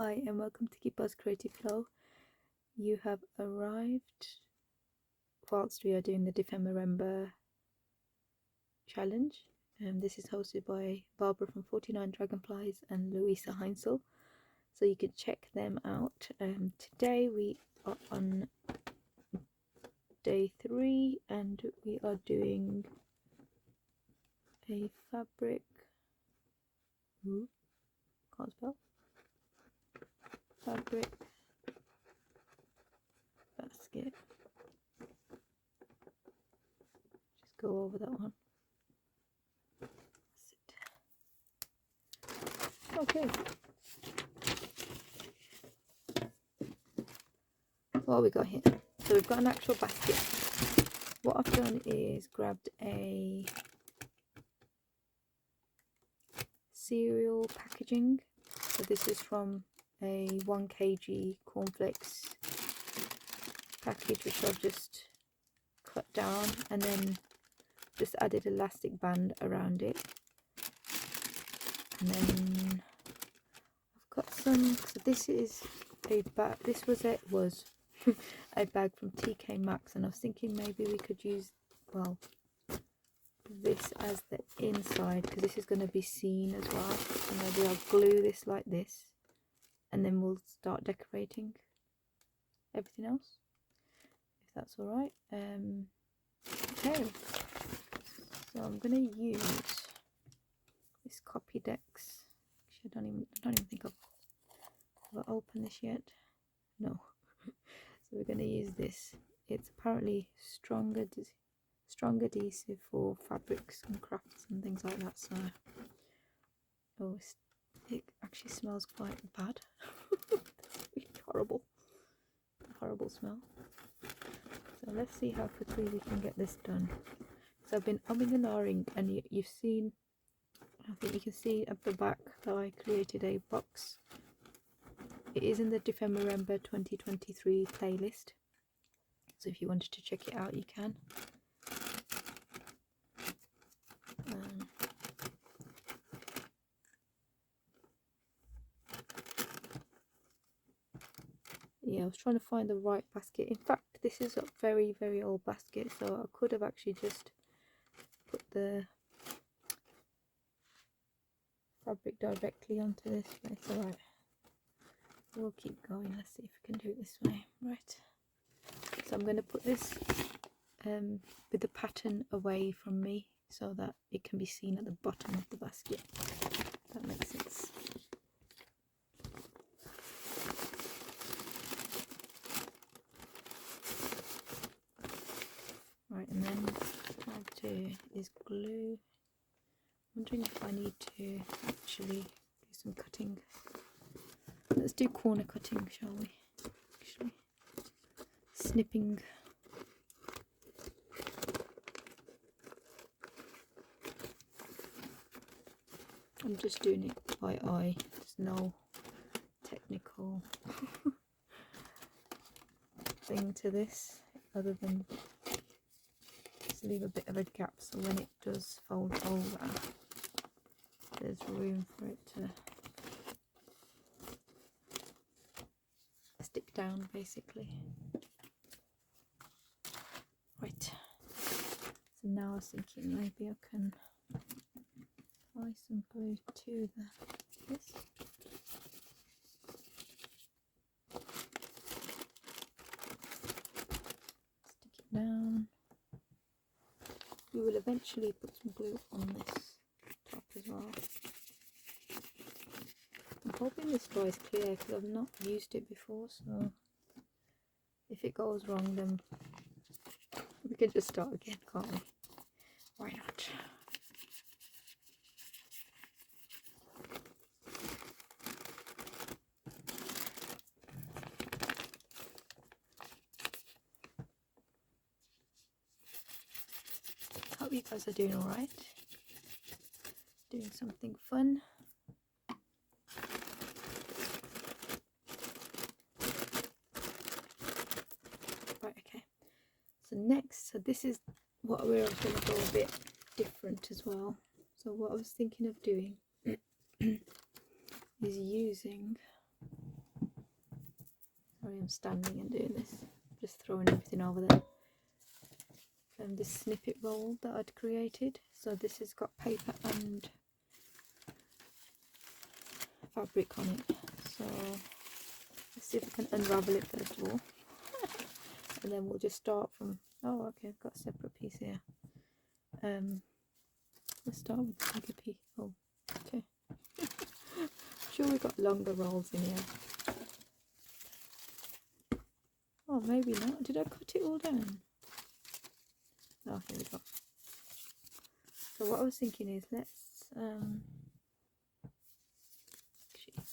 Hi and welcome to Keep Us Creative Flow. You have arrived whilst we are doing the dephemerember challenge. This is hosted by Barbara from 49 Dragonflies and Louisa Heinzel, so you can check them out. Today we are on day 3 and we are doing a fabric, can't spell, fabric basket. Just go over that one. Okay. What have we got here? So we've got an actual basket. What I've done is grabbed a cereal packaging. So this is from a 1 kg cornflakes package, which I've just cut down and then just added elastic band around it. And then I've got some, so this is a bag, this was a bag from TK Maxx, and I was thinking maybe we could use, well, this as the inside because this is going to be seen as well. So maybe I'll glue this like this and then we'll start decorating everything else, if that's all right. Okay, so I'm going to use this copydex. Actually, I don't even think I've opened this yet. No. So we're going to use this. It's apparently strong adhesive for fabrics and crafts and things like that. So, oh, it actually smells quite bad. It's horrible smell. So let's see how quickly we can get this done. So I've been umming and ahhing, and you've seen, I think you can see at the back that I created a box. It is in the dephemerember 2023 playlist, so if you wanted to check it out you can. Yeah, I was trying to find the right basket. In fact, this is a very old basket, so I could have actually just put the fabric directly onto this, but it's alright. We'll keep going. Let's see if we can do it this way. Right, so I'm going to put this with the pattern away from me so that it can be seen at the bottom of the basket, if that makes sense. Right, and then what I'll do is glue. I'm wondering if I need to actually do some cutting. Let's do corner cutting, shall we? Actually, snipping. I'm just doing it by eye. There's no technical thing to this other than just leave a bit of a gap so when it does fold over, there's room for it to stick down, basically. Right, so now I was thinking maybe I can apply some glue to this. Stick it down. We will eventually put some glue on this top as well. I'm hoping this dries clear because I've not used it before, so if it goes wrong then we can just start again, can't we? Why not? Hope you guys are doing alright. Doing something fun. Right, okay. So next, so this is what we're going to go a bit different as well. So what I was thinking of doing is using Sorry, I'm standing and doing this, just throwing everything over there. This snippet roll that I'd created. So this has got paper and fabric on it. So let's see if we can unravel it first of all. And then we'll just start from, oh okay, I've got a separate piece here. Let's start with the bigger piece. Oh, okay. I'm sure we got longer rolls in here. Oh, maybe not. Did I cut it all down? Oh, here we go. So what I was thinking is, let's actually,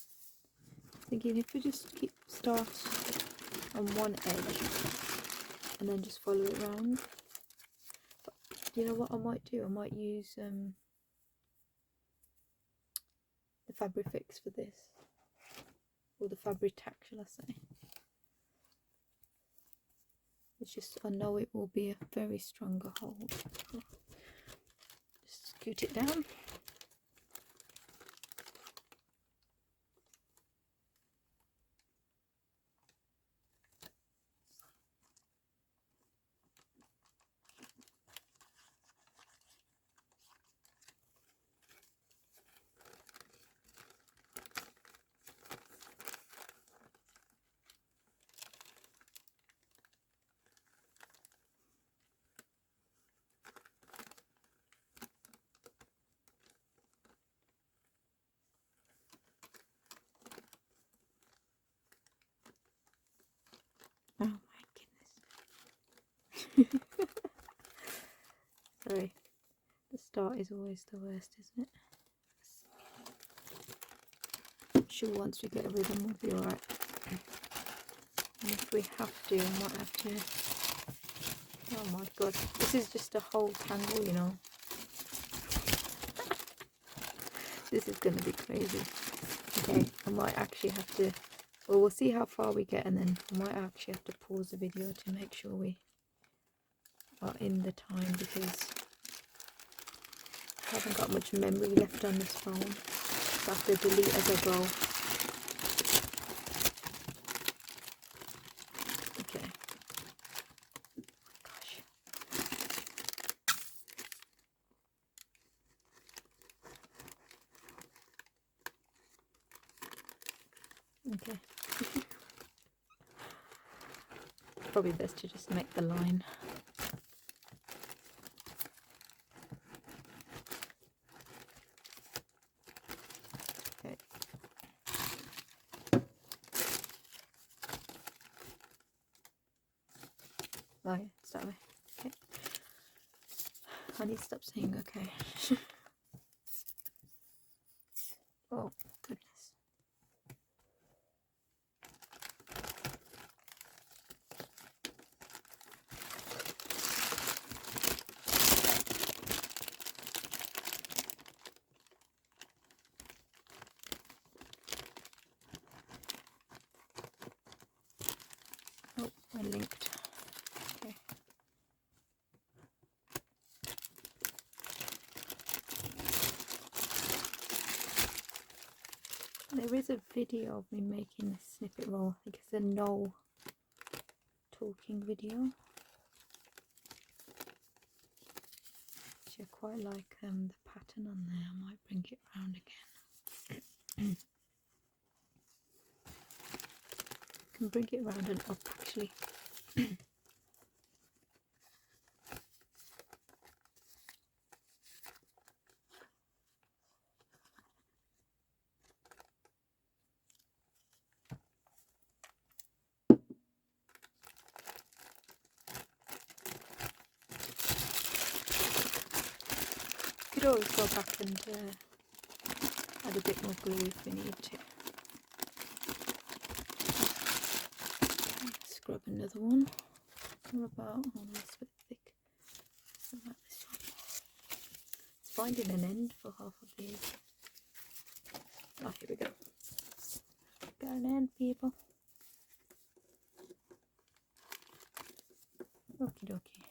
thinking if we just start on one edge and then just follow it around. But you know what I might do? I might use the fabri-fix for this, or the fabri-tac, shall I say? It's just, I know it will be a very stronger hold. Just scoot it down. Oh my goodness. Sorry, the start is always the worst, isn't it? I'm sure once we get a rhythm we'll be alright. And if we have to, I might have to. Oh my god, this is just a whole tangle, you know. This is going to be crazy. Okay, I might actually have to, well, we'll see how far we get, and then I might actually have to pause the video to make sure we are in the time, because I haven't got much memory left on this phone, so I have to delete as I go. Okay. Gosh. Okay. Probably best to just make the line. Okay. Oh yeah, it's that way. Okay. I need to stop saying okay. Oh goodness. Oh, I linked. Okay. There is a video of me making this snippet roll. I think it's a no talking video. Actually, I quite like the pattern on there. I might bring it round again. I can bring it round and up actually. Could always go back and add a bit more glue if we need to. Scrub another one. What about, oh that's a bit thick. What about this one? It's finding an end for half of these. Oh, here we go. Got an end, people. Okie dokie.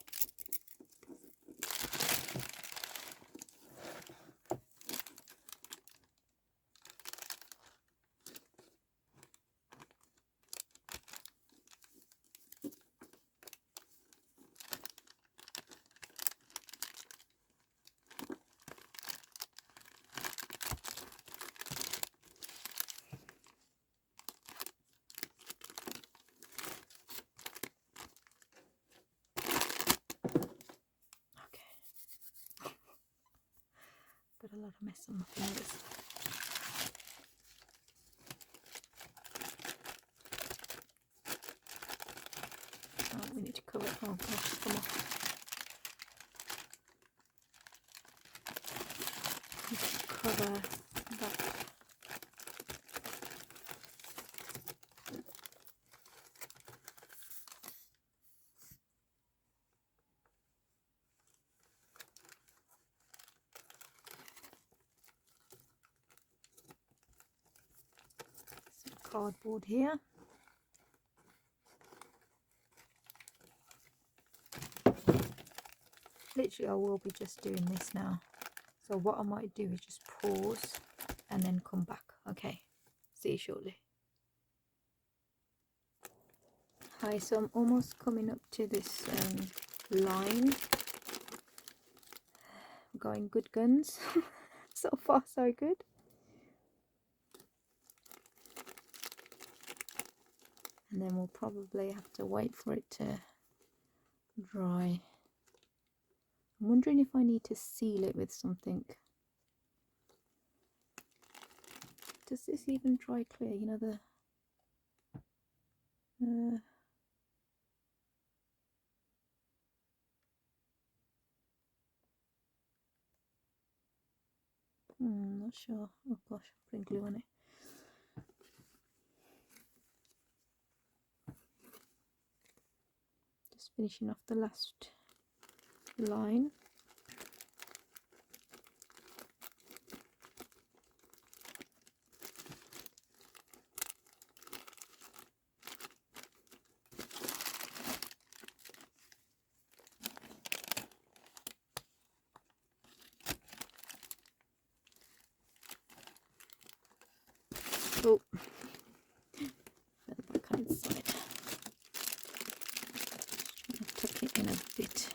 something else. Oh, we need to cover it. Oh gosh, come off. Need to cover that. Some cardboard here. Literally, I will be just doing this now. So what I might do is just pause and then come back. Okay, see you shortly. Hi, so I'm almost coming up to this line. I'm going good guns. So far so good. And then we'll probably have to wait for it to dry. I'm wondering if I need to seal it with something. Does this even dry clear? You know, the not sure. Oh gosh, I'm putting glue on it. Just finishing off the last line. Oh, the backhand side. I'll tuck it in a bit.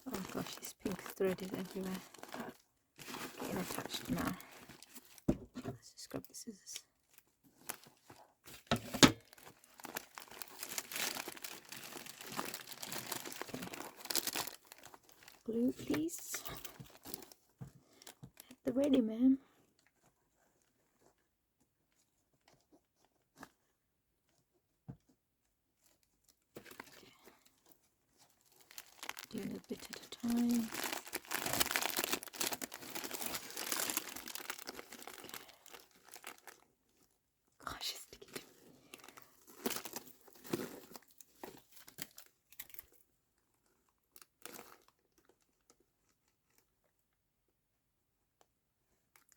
Oh gosh, this pink thread is everywhere. Getting attached now. Let's just grab the scissors. Okay. Glue, please. At the ready, ma'am. Doing a bit at a time. Gosh, it's sticky.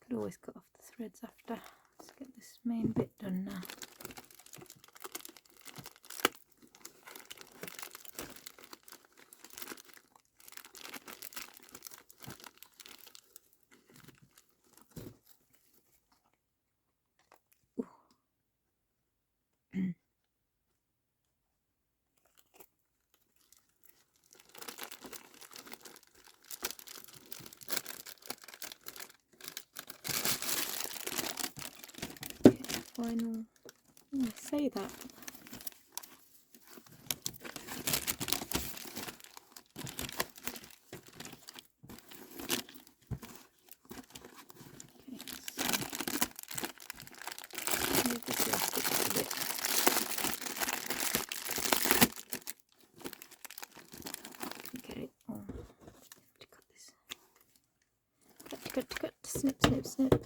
Could always cut off the threads after. Let's get this main bit done now. Final. I say that. Okay, so move this elastic a bit. Okay. Oh, I have to cut this. Cut. Snip, snip, snip.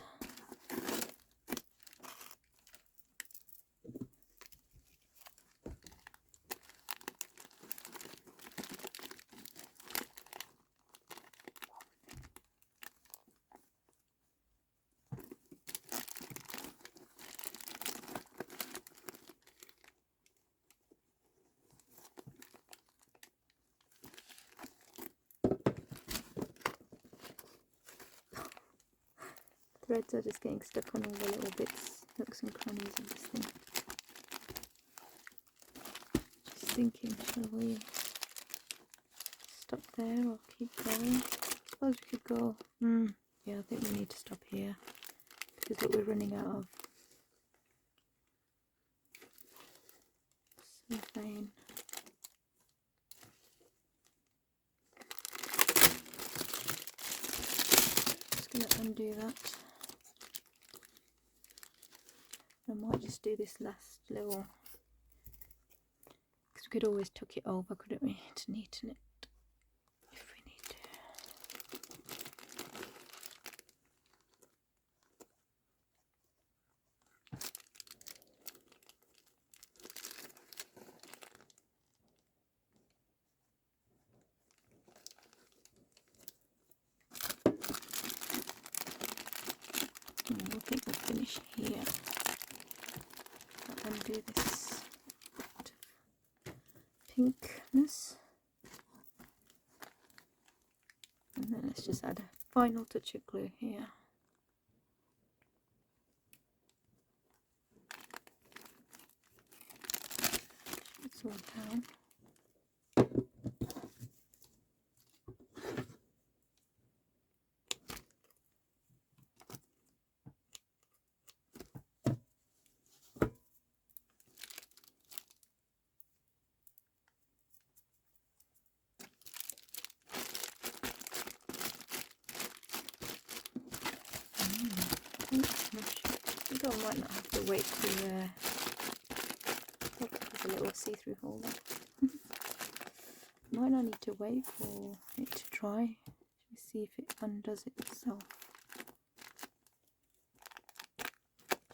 Threads are just getting stuck on all the little bits, nooks and crannies of this thing. thinking, shall we stop there or keep going? I suppose we could go. Yeah, I think we need to stop here because look, we're running out of cellophane. Just going to undo that. I might just do this last little, because we could always tuck it over, couldn't we, to neaten it if we need to. I think we'll finish here. I'll undo this bit of pinkness. And then let's just add a final touch of glue here. It's all down. I think I might not have to wait to there's a little see-through hole there. Might not need to wait for it to dry. Let's see if it undoes it itself.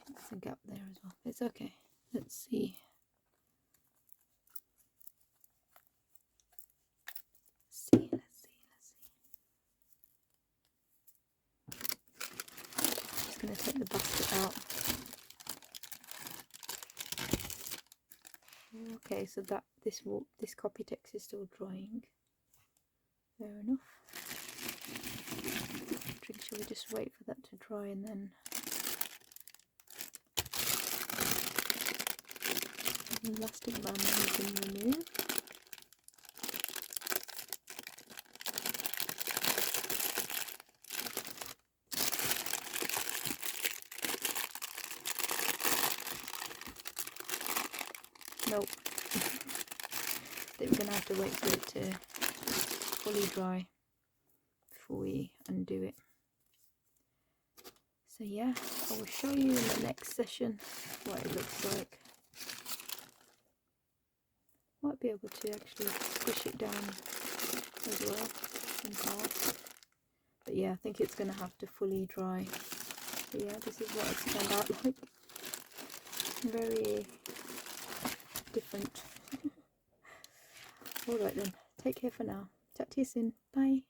There's a gap there as well. It's okay. Let's see. Let's see. Just going to take the basket out. Okay, so that this copydex is still drying. Fair enough. Shall we just wait for that to dry and then the elastic band has been removed. Nope. I think we're going to have to wait for it to fully dry before we undo it. So yeah, I will show you in the next session what it looks like. Might be able to actually push it down as well somehow. But yeah, I think it's going to have to fully dry. But yeah, this is what it's turned out like. Very different. Alright then, take care for now. Chat to you soon. Bye.